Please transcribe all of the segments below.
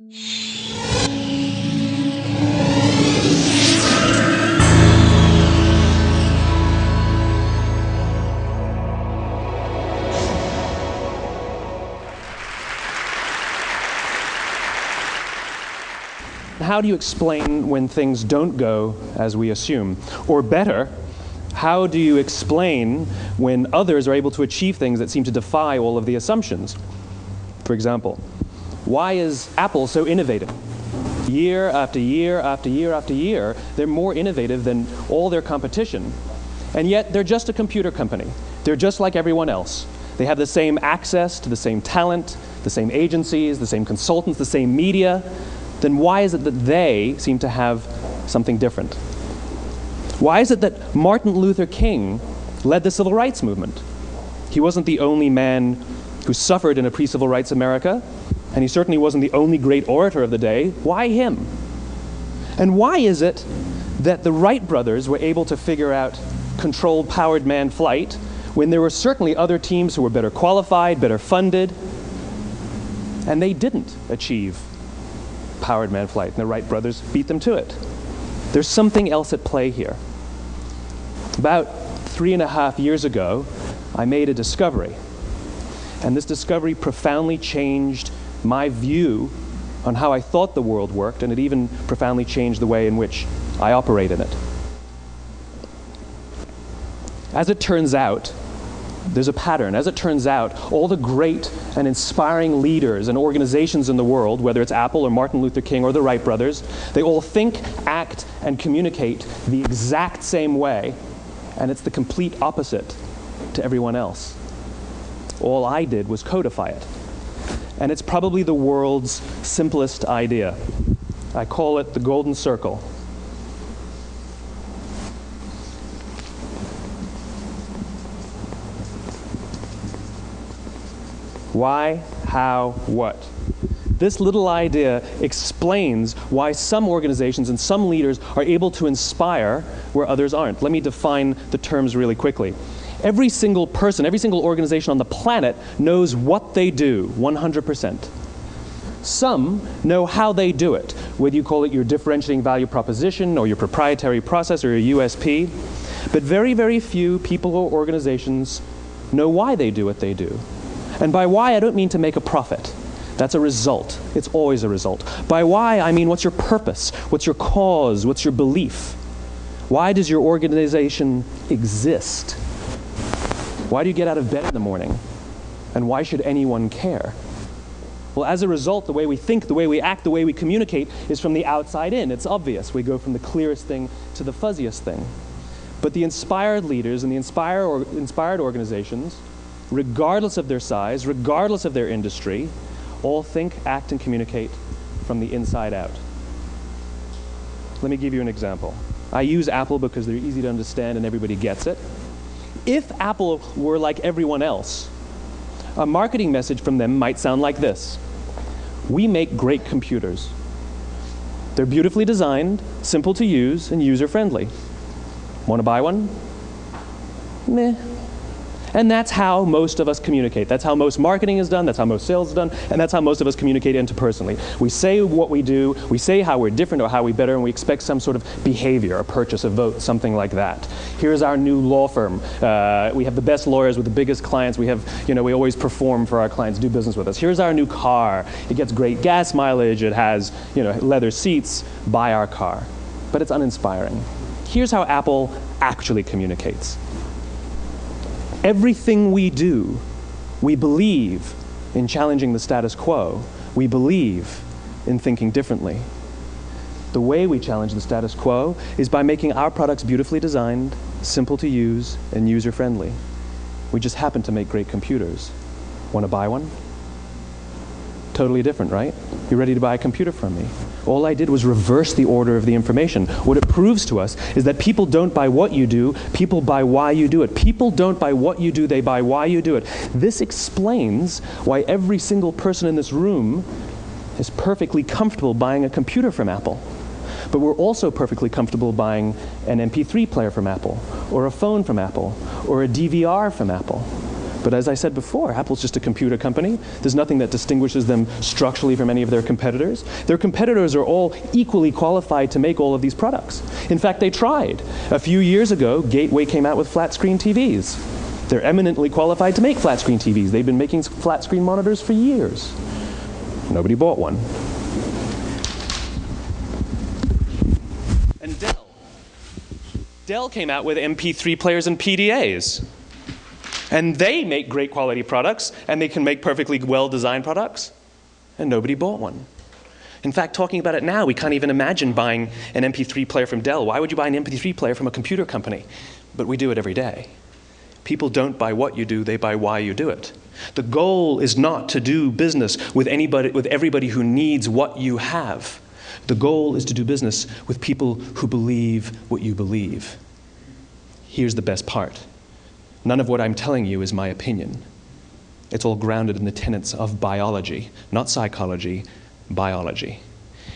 How do you explain when things don't go as we assume? Or better, how do you explain when others are able to achieve things that seem to defy all of the assumptions? For example, why is Apple so innovative? Year after year after year after year, they're more innovative than all their competition. And yet, they're just a computer company. They're just like everyone else. They have the same access to the same talent, the same agencies, the same consultants, the same media. Then why is it that they seem to have something different? Why is it that Martin Luther King led the civil rights movement? He wasn't the only man who suffered in a pre-civil rights America, and he certainly wasn't the only great orator of the day. Why him? And why is it that the Wright brothers were able to figure out controlled powered manned flight when there were certainly other teams who were better qualified, better funded, and they didn't achieve powered manned flight, and the Wright brothers beat them to it? There's something else at play here. About 3.5 years ago, I made a discovery, and this discovery profoundly changed my view on how I thought the world worked, and it even profoundly changed the way in which I operate in it. As it turns out, there's a pattern. As it turns out, all the great and inspiring leaders and organizations in the world, whether it's Apple or Martin Luther King or the Wright brothers, they all think, act, and communicate the exact same way, and it's the complete opposite to everyone else. All I did was codify it. And it's probably the world's simplest idea. I call it the golden circle. Why, how, what? This little idea explains why some organizations and some leaders are able to inspire where others aren't. Let me define the terms really quickly. Every single person, every single organization on the planet knows what they do, 100%. Some know how they do it, whether you call it your differentiating value proposition or your proprietary process or your USP. But very, very few people or organizations know why they do what they do. And by why, I don't mean to make a profit. That's a result. It's always a result. By why, I mean what's your purpose? What's your cause? What's your belief? Why does your organization exist? Why do you get out of bed in the morning? And why should anyone care? Well, as a result, the way we think, the way we act, the way we communicate is from the outside in. It's obvious. We go from the clearest thing to the fuzziest thing. But the inspired leaders and the inspired organizations, regardless of their size, regardless of their industry, all think, act, and communicate from the inside out. Let me give you an example. I use Apple because they're easy to understand and everybody gets it. If Apple were like everyone else, a marketing message from them might sound like this: we make great computers. They're beautifully designed, simple to use, and user-friendly. Want to buy one? Meh. And that's how most of us communicate. That's how most marketing is done, that's how most sales is done, and that's how most of us communicate interpersonally. We say what we do, we say how we're different or how we better, and we expect some sort of behavior, a purchase, a vote, something like that. Here's our new law firm. We have the best lawyers with the biggest clients. We have, we always perform for our clients, do business with us. Here's our new car. It gets great gas mileage. It has, leather seats. Buy our car. But it's uninspiring. Here's how Apple actually communicates. Everything we do, we believe in challenging the status quo. We believe in thinking differently. The way we challenge the status quo is by making our products beautifully designed, simple to use, and user-friendly. We just happen to make great computers. Want to buy one? Totally different, right? You're ready to buy a computer from me. All I did was reverse the order of the information. What it proves to us is that people don't buy what you do, people buy why you do it. People don't buy what you do, they buy why you do it. This explains why every single person in this room is perfectly comfortable buying a computer from Apple. But we're also perfectly comfortable buying an MP3 player from Apple, or a phone from Apple, or a DVR from Apple. But as I said before, Apple's just a computer company. There's nothing that distinguishes them structurally from any of their competitors. Their competitors are all equally qualified to make all of these products. In fact, they tried. A few years ago, Gateway came out with flat screen TVs. They're eminently qualified to make flat screen TVs. They've been making flat screen monitors for years. Nobody bought one. And Dell came out with MP3 players and PDAs. And they make great quality products, and they can make perfectly well-designed products, and nobody bought one. In fact, talking about it now, we can't even imagine buying an MP3 player from Dell. Why would you buy an MP3 player from a computer company? But we do it every day. People don't buy what you do, they buy why you do it. The goal is not to do business with everybody who needs what you have. The goal is to do business with people who believe what you believe. Here's the best part. None of what I'm telling you is my opinion. It's all grounded in the tenets of biology, not psychology, biology.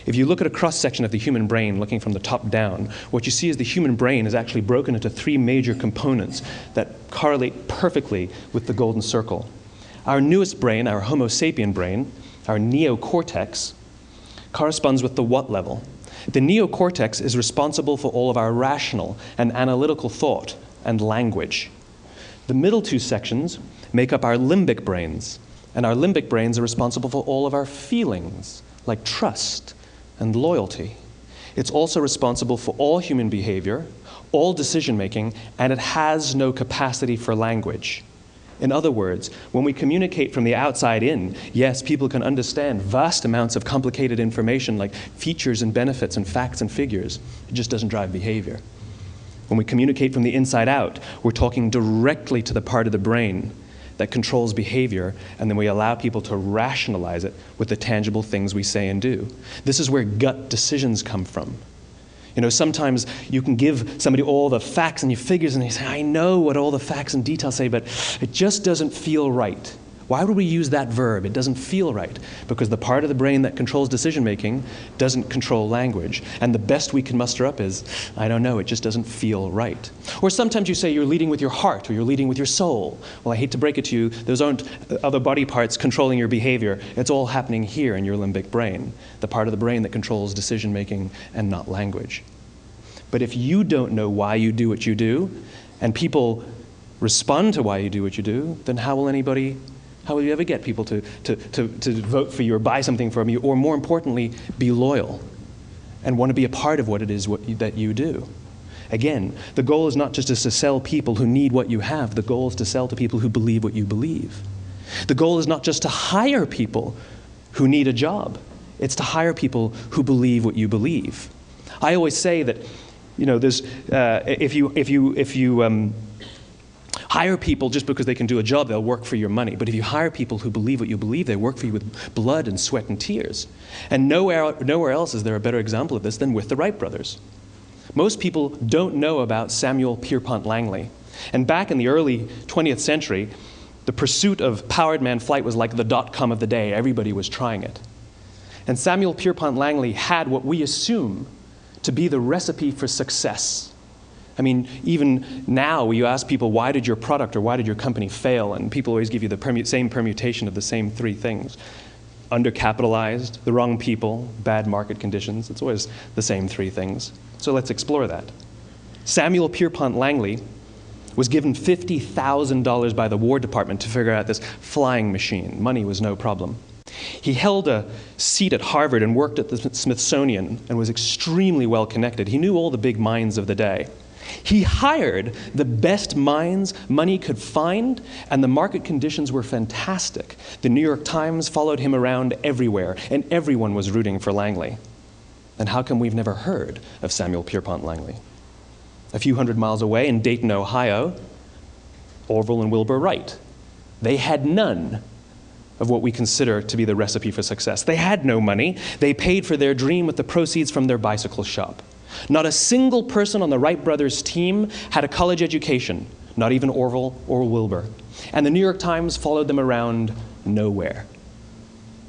If you look at a cross-section of the human brain, looking from the top down, what you see is the human brain is actually broken into three major components that correlate perfectly with the golden circle. Our newest brain, our Homo sapien brain, our neocortex, corresponds with the what level. The neocortex is responsible for all of our rational and analytical thought and language. The middle two sections make up our limbic brains, and our limbic brains are responsible for all of our feelings, like trust and loyalty. It's also responsible for all human behavior, all decision-making, and it has no capacity for language. In other words, when we communicate from the outside in, yes, people can understand vast amounts of complicated information like features and benefits and facts and figures. It just doesn't drive behavior. When we communicate from the inside out, we're talking directly to the part of the brain that controls behavior, and then we allow people to rationalize it with the tangible things we say and do. This is where gut decisions come from. You know, sometimes you can give somebody all the facts and figures, and they say, I know what all the facts and details say, but it just doesn't feel right. Why would we use that verb? It doesn't feel right. Because the part of the brain that controls decision-making doesn't control language. And the best we can muster up is, I don't know, it just doesn't feel right. Or sometimes you say you're leading with your heart, or you're leading with your soul. Well, I hate to break it to you, those aren't other body parts controlling your behavior. It's all happening here in your limbic brain, the part of the brain that controls decision-making and not language. But if you don't know why you do what you do, and people respond to why you do what you do, then how will you ever get people to vote for you or buy something from you, or more importantly, be loyal and want to be a part of what it is that you do? Again, the goal is not just to sell people who need what you have. The goal is to sell to people who believe what you believe. The goal is not just to hire people who need a job. It's to hire people who believe what you believe. I always say that, you know, there's if you hire people just because they can do a job, they'll work for your money. But if you hire people who believe what you believe, they work for you with blood and sweat and tears. And nowhere else is there a better example of this than with the Wright brothers. Most people don't know about Samuel Pierpont Langley. And back in the early 20th century, the pursuit of powered man flight was like the .com of the day. Everybody was trying it. And Samuel Pierpont Langley had what we assume to be the recipe for success. I mean, even now, you ask people, why did your product or why did your company fail? And people always give you the same permutation of the same three things. Undercapitalized, the wrong people, bad market conditions. It's always the same three things. So let's explore that. Samuel Pierpont Langley was given $50,000 by the War Department to figure out this flying machine. Money was no problem. He held a seat at Harvard and worked at the Smithsonian and was extremely well connected. He knew all the big minds of the day. He hired the best minds money could find, and the market conditions were fantastic. The New York Times followed him around everywhere, and everyone was rooting for Langley. And how come we've never heard of Samuel Pierpont Langley? A few hundred miles away in Dayton, Ohio, Orville and Wilbur Wright. They had none of what we consider to be the recipe for success. They had no money. They paid for their dream with the proceeds from their bicycle shop. Not a single person on the Wright brothers' team had a college education, not even Orville or Wilbur. And the New York Times followed them around nowhere.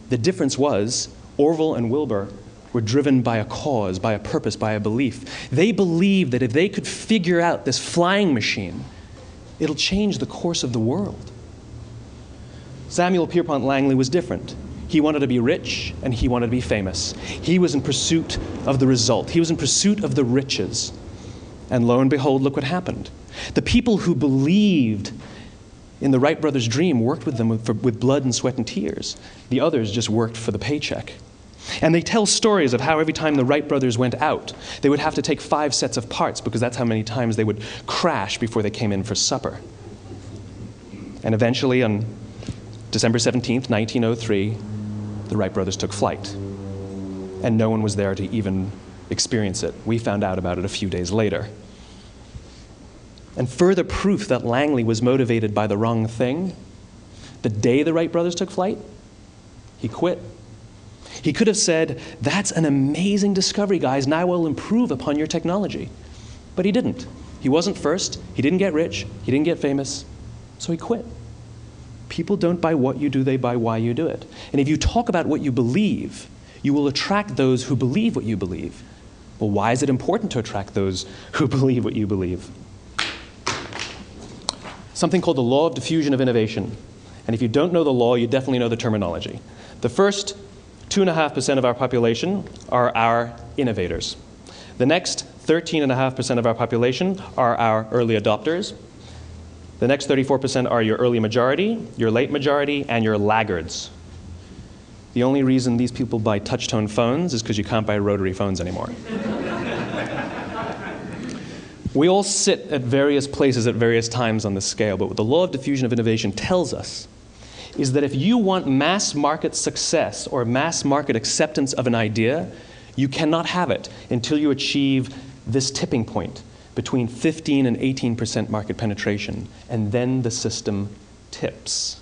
The difference was Orville and Wilbur were driven by a cause, by a purpose, by a belief. They believed that if they could figure out this flying machine, it'll change the course of the world. Samuel Pierpont Langley was different. He wanted to be rich, and he wanted to be famous. He was in pursuit of the result. He was in pursuit of the riches. And lo and behold, look what happened. The people who believed in the Wright brothers' dream worked with them with blood and sweat and tears. The others just worked for the paycheck. And they tell stories of how every time the Wright brothers went out, they would have to take 5 sets of parts because that's how many times they would crash before they came in for supper. And eventually, on December 17th, 1903, the Wright brothers took flight. And no one was there to even experience it. We found out about it a few days later. And further proof that Langley was motivated by the wrong thing, the day the Wright brothers took flight, he quit. He could have said, "That's an amazing discovery, guys, and I will improve upon your technology." But he didn't. He wasn't first. He didn't get rich. He didn't get famous. So he quit. People don't buy what you do, they buy why you do it. And if you talk about what you believe, you will attract those who believe what you believe. Well, why is it important to attract those who believe what you believe? Something called the law of diffusion of innovation. And if you don't know the law, you definitely know the terminology. The first 2.5% of our population are our innovators. The next 13.5% of our population are our early adopters. The next 34% are your early majority, your late majority, and your laggards. The only reason these people buy touch-tone phones is because you can't buy rotary phones anymore. We all sit at various places at various times on the scale, but what the law of diffusion of innovation tells us is that if you want mass market success or mass market acceptance of an idea, you cannot have it until you achieve this tipping point between 15 and 18% market penetration, and then the system tips.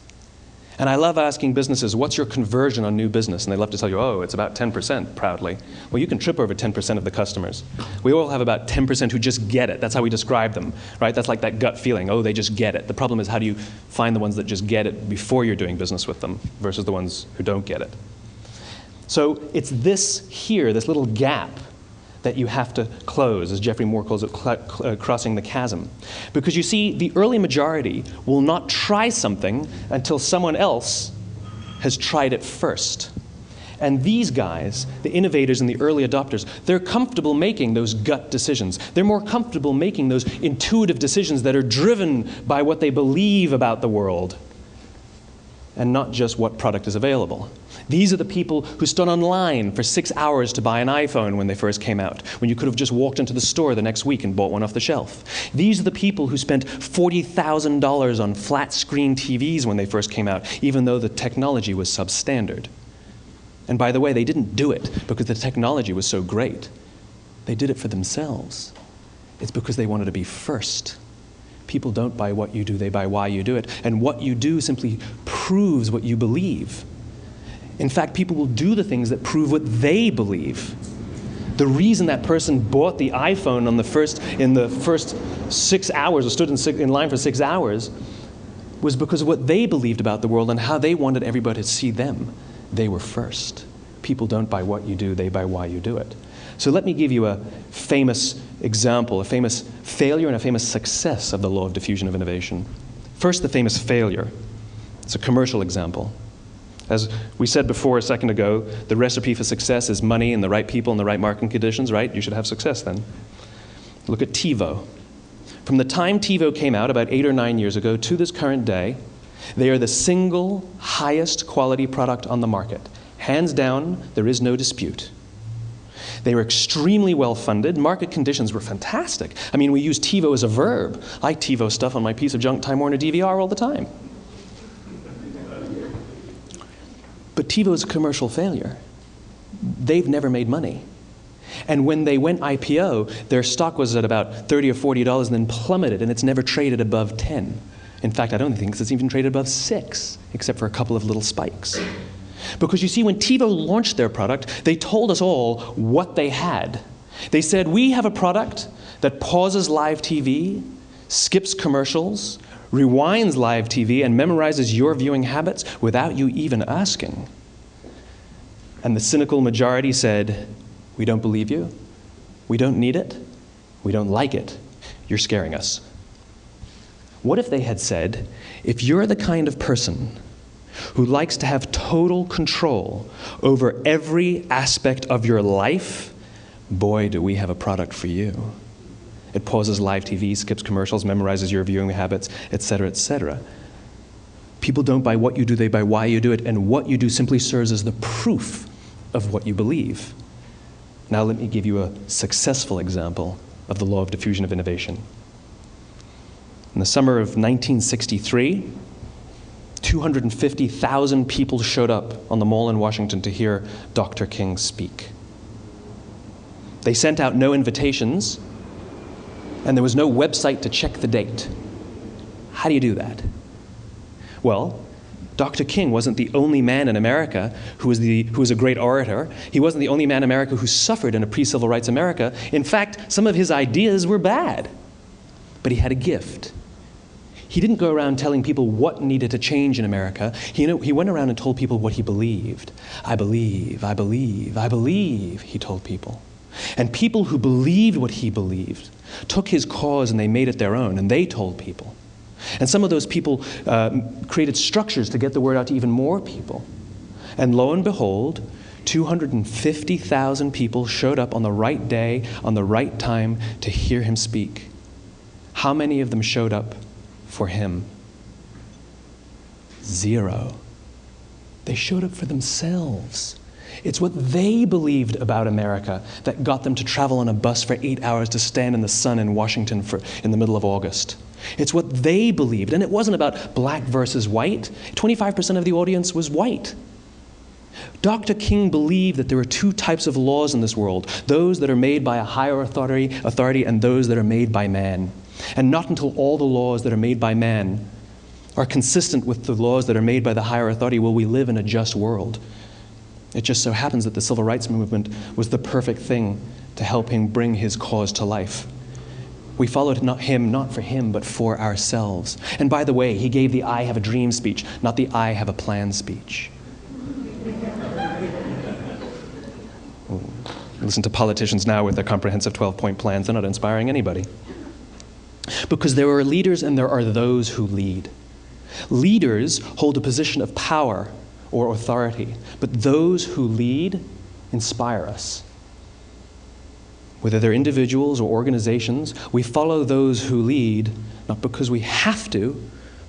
And I love asking businesses, what's your conversion on new business? And they love to tell you, oh, it's about 10%, proudly. Well, you can trip over 10% of the customers. We all have about 10% who just get it. That's how we describe them, right? That's like that gut feeling, oh, they just get it. The problem is, how do you find the ones that just get it before you're doing business with them versus the ones who don't get it? So it's this here, this little gap, that you have to close, as Geoffrey Moore calls it, crossing the chasm. Because you see, the early majority will not try something until someone else has tried it first. And these guys, the innovators and the early adopters, they're comfortable making those gut decisions. They're more comfortable making those intuitive decisions that are driven by what they believe about the world and not just what product is available. These are the people who stood online for 6 hours to buy an iPhone when they first came out, when you could have just walked into the store the next week and bought one off the shelf. These are the people who spent $40,000 on flat-screen TVs when they first came out, even though the technology was substandard. And by the way, they didn't do it because the technology was so great. They did it for themselves. It's because they wanted to be first. People don't buy what you do, they buy why you do it. And what you do simply proves what you believe. In fact, people will do the things that prove what they believe. The reason that person bought the iPhone in the first 6 hours, or stood in line for 6 hours, was because of what they believed about the world and how they wanted everybody to see them. They were first. People don't buy what you do, they buy why you do it. So let me give you a famous example, a famous failure and a famous success of the law of diffusion of innovation. First, the famous failure. It's a commercial example. As we said before a second ago, the recipe for success is money and the right people and the right marketing conditions, right? You should have success then. Look at Tivo. From the time Tivo came out about 8 or 9 years ago to this current day, they are the single highest quality product on the market. Hands down, there is no dispute. They were extremely well-funded. Market conditions were fantastic. I mean, we use Tivo as a verb. I Tivo stuff on my piece of junk Time Warner DVR all the time. But Tivo is a commercial failure. They've never made money. And when they went IPO, their stock was at about $30 or $40 and then plummeted, and it's never traded above 10. In fact, I don't think it's even traded above 6, except for a couple of little spikes. Because you see, when Tivo launched their product, they told us all what they had. They said, we have a product that pauses live TV, skips commercials, rewinds live TV, and memorizes your viewing habits without you even asking. And the cynical majority said, we don't believe you, we don't need it, we don't like it, you're scaring us. What if they had said, if you're the kind of person who likes to have total control over every aspect of your life, boy, do we have a product for you. It pauses live TV, skips commercials, memorizes your viewing habits, etc., etc. People don't buy what you do, they buy why you do it, and what you do simply serves as the proof of what you believe. Now let me give you a successful example of the law of diffusion of innovation. In the summer of 1963, 250,000 people showed up on the Mall in Washington to hear Dr. King speak. They sent out no invitations, and there was no website to check the date. How do you do that? Well, Dr. King wasn't the only man in America who was a great orator. He wasn't the only man in America who suffered in a pre-civil rights America. In fact, some of his ideas were bad. But he had a gift. He didn't go around telling people what needed to change in America. He went around and told people what he believed. I believe, I believe, I believe, he told people. And people who believed what he believed took his cause and they made it their own, and they told people. And some of those people created structures to get the word out to even more people. And lo and behold, 250,000 people showed up on the right day, on the right time to hear him speak. How many of them showed up for him? 0. They showed up for themselves. It's what they believed about America that got them to travel on a bus for 8 hours to stand in the sun in Washington in the middle of August. It's what they believed, and it wasn't about black versus white. 25% of the audience was white. Dr. King believed that there are 2 types of laws in this world, those that are made by a higher authority and those that are made by man. And not until all the laws that are made by man are consistent with the laws that are made by the higher authority will we live in a just world. It just so happens that the civil rights movement was the perfect thing to help him bring his cause to life. We followed him not for him, but for ourselves. And by the way, he gave the I have a dream speech, not the I have a plan speech. Listen to politicians now with their comprehensive 12-point plans. They're not inspiring anybody. Because there are leaders and there are those who lead. Leaders hold a position of power or authority, but those who lead inspire us. Whether they're individuals or organizations, we follow those who lead, not because we have to,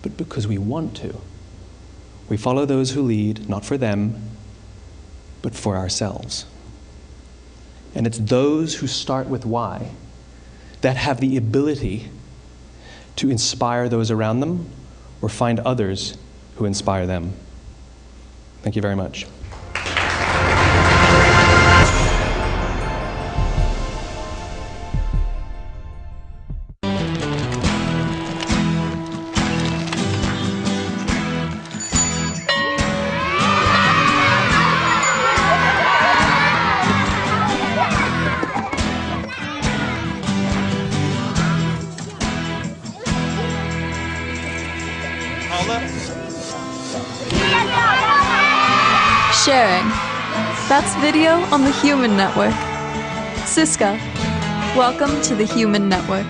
but because we want to. We follow those who lead, not for them, but for ourselves. And it's those who start with why that have the ability to inspire those around them or find others who inspire them. Thank you very much. Sharing. That's video on the Human Network. Siska, welcome to the Human Network.